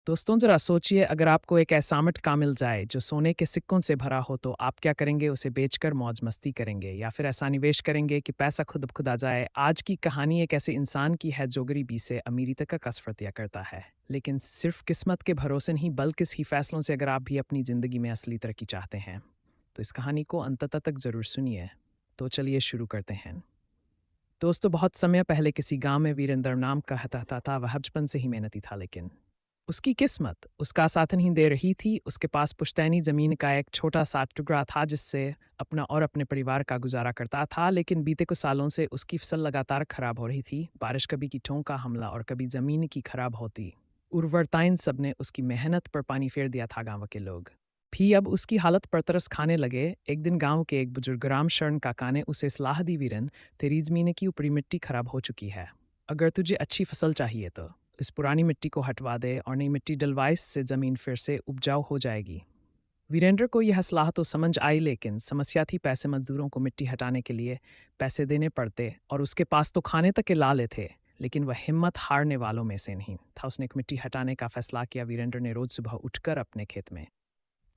दोस्तों ज़रा सोचिए अगर आपको एक ऐसा मटका मिल जाए जो सोने के सिक्कों से भरा हो तो आप क्या करेंगे? उसे बेचकर मौज मस्ती करेंगे या फिर ऐसा निवेश करेंगे कि पैसा खुद ब खुद आ जाए? आज की कहानी एक ऐसे इंसान की है जो गरीबी से अमीरी तक का सफ़र तय करता है। लेकिन सिर्फ किस्मत के भरोसे नहीं बल्कि इसी फैसलों से अगर आप भी अपनी ज़िंदगी में असली तरक्की चाहते हैं तो इस कहानी को अंततः तक ज़रूर सुनिए। तो चलिए शुरू करते हैं। दोस्तों बहुत समय पहले किसी गांव में वीरेंद्र नाम का हता था। वह बचपन से ही मेहनती था लेकिन उसकी किस्मत उसका साथ नहीं दे रही थी। उसके पास पुश्तैनी ज़मीन का एक छोटा-सा टुकड़ा था जिससे अपना और अपने परिवार का गुज़ारा करता था, लेकिन बीते कुछ सालों से उसकी फसल लगातार खराब हो रही थी। बारिश कभी कीटों का हमला और कभी ज़मीन की खराब होती। उर्वरता इन सब ने उसकी मेहनत पर पानी फेर दिया था गाँव के लोग। भी अब उसकी हालत पर तरस खाने लगे। एक दिन गाँव के एक बुजुर्ग राम शरण काका ने उसे सलाह दी, "वीरन, तेरी ज़मीन की ऊपरी मिट्टी खराब हो चुकी है। अगर तुझे अच्छी फसल चाहिए तो इस पुरानी मिट्टी को हटवा दे और नई मिट्टी डलवाए, इससे ज़मीन फिर से उपजाऊ हो जाएगी।" वीरेंद्र को यह सलाह तो समझ आई, लेकिन समस्या थी पैसे। मजदूरों को मिट्टी हटाने के लिए पैसे देने पड़ते और उसके पास तो खाने तक के लाले थे। लेकिन वह हिम्मत हारने वालों में से नहीं था। उसने एक मिट्टी हटाने का फैसला किया। वीरेंद्र ने रोज सुबह उठकर अपने खेत में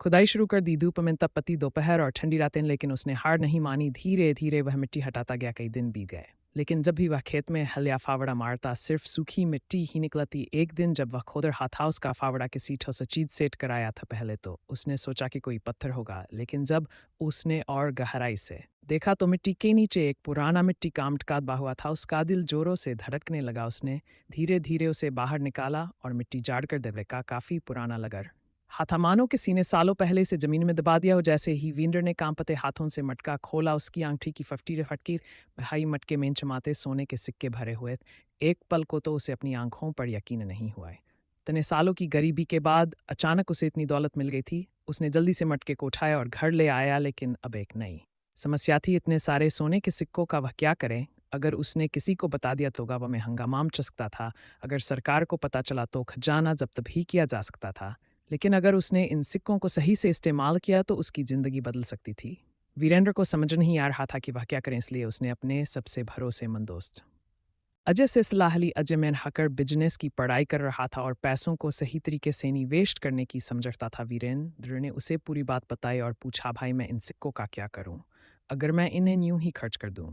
खुदाई शुरू कर दी। धूप में तपती दोपहर और ठंडी रातें, लेकिन उसने हार नहीं मानी। धीरे धीरे वह मिट्टी हटाता गया। कई दिन बीत गए, लेकिन जब भी वह खेत में हल या फावड़ा मारता सिर्फ सूखी मिट्टी ही निकलती। एक दिन जब वह खोद रहा था, उसका फावड़ा किसी ठोस चीज सेट कराया था। पहले तो उसने सोचा कि कोई पत्थर होगा, लेकिन जब उसने और गहराई से देखा तो मिट्टी के नीचे एक पुराना मिट्टी का मटका दबा हुआ था। उसका दिल जोरों से धड़कने लगा। उसने धीरे धीरे उसे बाहर निकाला और मिट्टी झाड़ कर देखा। काफी पुराना लगा। हाथामानो किसी ने सालों पहले से जमीन में दबा दिया हो। जैसे ही वीरेंद्र ने कांपते हाथों से मटका खोला, उसकी आंगठी की फटकी फटकी भाई मटके में चमाते सोने के सिक्के भरे हुए। एक पल को तो उसे अपनी आंखों पर यकीन नहीं हुआ। इतने सालों की गरीबी के बाद अचानक उसे इतनी दौलत मिल गई थी। उसने जल्दी से मटके को उठाया और घर ले आया, लेकिन अब एक नई समस्या थी। इतने सारे सोने के सिक्कों का वह क्या करे? अगर उसने किसी को बता दिया तो गाँव में हंगामा मच सकता था। अगर सरकार को पता चला तो खजाना जब्त भी किया जा सकता था। लेकिन अगर उसने इन सिक्कों को सही से इस्तेमाल किया तो उसकी ज़िंदगी बदल सकती थी। वीरेंद्र को समझ नहीं आ रहा था कि वह क्या करें, इसलिए उसने अपने सबसे भरोसेमंद दोस्त अजय से सलाह ली। अजय मेहनत बिजनेस की पढ़ाई कर रहा था और पैसों को सही तरीके से निवेश करने की समझता था। वीरेंद्र ने उसे पूरी बात बताई और पूछा, "भाई, मैं इन सिक्कों का क्या करूं? अगर मैं इन्हें यूं ही खर्च कर दूं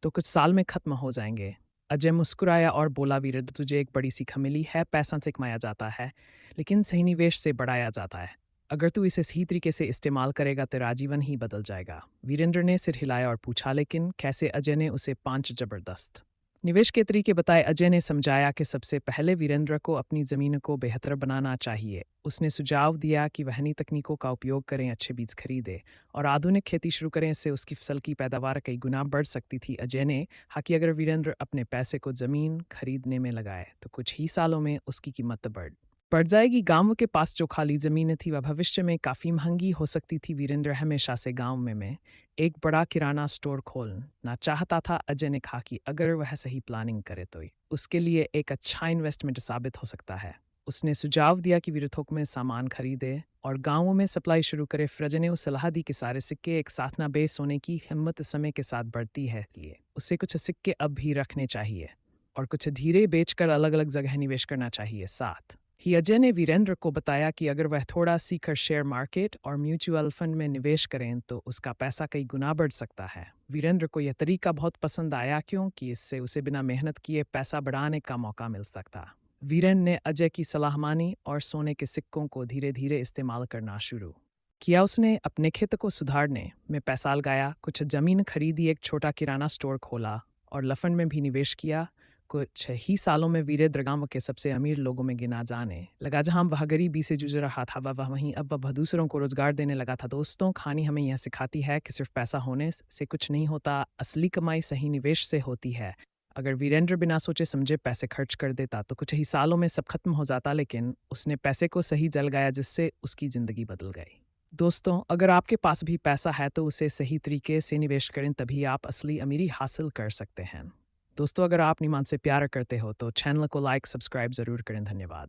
तो कुछ साल में खत्म हो जाएंगे।" अजय मुस्कुराया और बोला, "वीरेंद्र, तुझे एक बड़ी सीख मिली है। पैसा से कमाया जाता है, लेकिन सही निवेश से बढ़ाया जाता है। अगर तू इसे सही तरीके से इस्तेमाल करेगा तेरा जीवन ही बदल जाएगा।" वीरेंद्र ने सिर हिलाया और पूछा, "लेकिन कैसे?" अजय ने उसे 5 जबरदस्त निवेश के तरीके बताए। अजय ने समझाया कि सबसे पहले वीरेंद्र को अपनी ज़मीन को बेहतर बनाना चाहिए। उसने सुझाव दिया कि वह नई तकनीकों का उपयोग करें, अच्छे बीज खरीदे और आधुनिक खेती शुरू करें। इससे उसकी फसल की पैदावार कई गुना बढ़ सकती थी। अजय ने कहा कि अगर वीरेंद्र अपने पैसे को ज़मीन खरीदने में लगाए तो कुछ ही सालों में उसकी कीमत बढ़ जाएगी। गांव के पास जो खाली ज़मीन थी वह भविष्य में काफ़ी महंगी हो सकती थी। वीरेंद्र हमेशा से गांव में एक बड़ा किराना स्टोर खोलना चाहता था। अजय ने कहा कि अगर वह सही प्लानिंग करे तो उसके लिए एक अच्छा इन्वेस्टमेंट साबित हो सकता है। उसने सुझाव दिया कि वीर थोक में सामान खरीदे और गांवों में सप्लाई शुरू करे। फिर अजय ने उस सलाह दी कि सारे सिक्के एक साथ ना बेच। सोने की हिम्मत समय के साथ बढ़ती है, इसलिए उसे कुछ सिक्के अब भी रखने चाहिए और कुछ धीरे बेचकर अलग अलग जगह निवेश करना चाहिए। साथ ही अजय ने वीरेंद्र को बताया कि अगर वह थोड़ा सीखकर शेयर मार्केट और म्यूचुअल फंड में निवेश करें तो उसका पैसा कई गुना बढ़ सकता है। वीरेंद्र को यह तरीका बहुत पसंद आया, क्योंकि इससे उसे बिना मेहनत किए पैसा बढ़ाने का मौका मिल सकता। वीरेंद्र ने अजय की सलाह मानी और सोने के सिक्कों को धीरे धीरे इस्तेमाल करना शुरू किया। उसने अपने खेत को सुधारने में पैसा लगाया, कुछ जमीन खरीदी, एक छोटा किराना स्टोर खोला और लफंड में भी निवेश किया। कुछ ही सालों में वीरेंद्र गांव के सबसे अमीर लोगों में गिना जाने लगा। जहां वह गरीबी से जूझ रहा था वह वहीं अब वह दूसरों को रोजगार देने लगा था। दोस्तों, कहानी हमें यह सिखाती है कि सिर्फ पैसा होने से कुछ नहीं होता, असली कमाई सही निवेश से होती है। अगर वीरेंद्र बिना सोचे समझे पैसे खर्च कर देता तो कुछ ही सालों में सब खत्म हो जाता, लेकिन उसने पैसे को सही जल गया जिससे उसकी जिंदगी बदल गई। दोस्तों, अगर आपके पास भी पैसा है तो उसे सही तरीके से निवेश करें, तभी आप असली अमीरी हासिल कर सकते हैं। दोस्तों, अगर आप ईमान से प्यार करते हो तो चैनल को लाइक सब्सक्राइब ज़रूर करें। धन्यवाद।